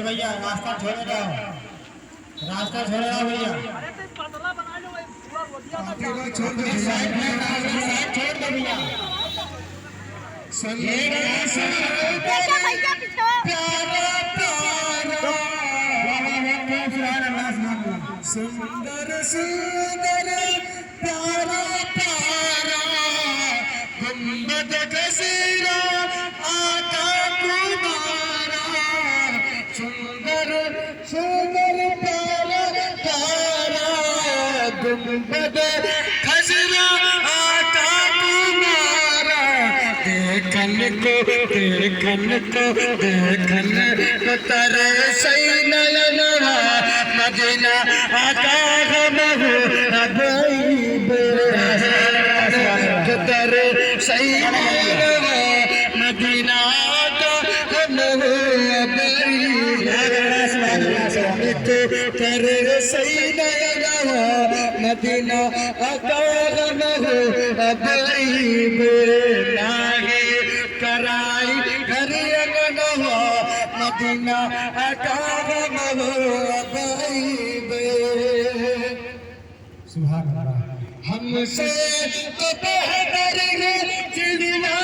भैया रास्ता छोड़ दो, रास्ता छोड़ दो भैया। छोड़ दो भैया। सुंदर सुंदर प्यारा प्यारा गुंबद गसीरा आका तुम्हारा सुंदर सुंदर प्यारा प्यारा गुंबद खसरा आका तुम्हारा देखन को तेरे सही नयनवा मदीना आका महू हबीब तेरे सही नयनवा मदीना आका महू हबीब तेरे सही नयनवा मदीना आका महू हबीब नागे कराई घर अंगनवा मदीना आका महू हमसे तो बेहतर चिड़िया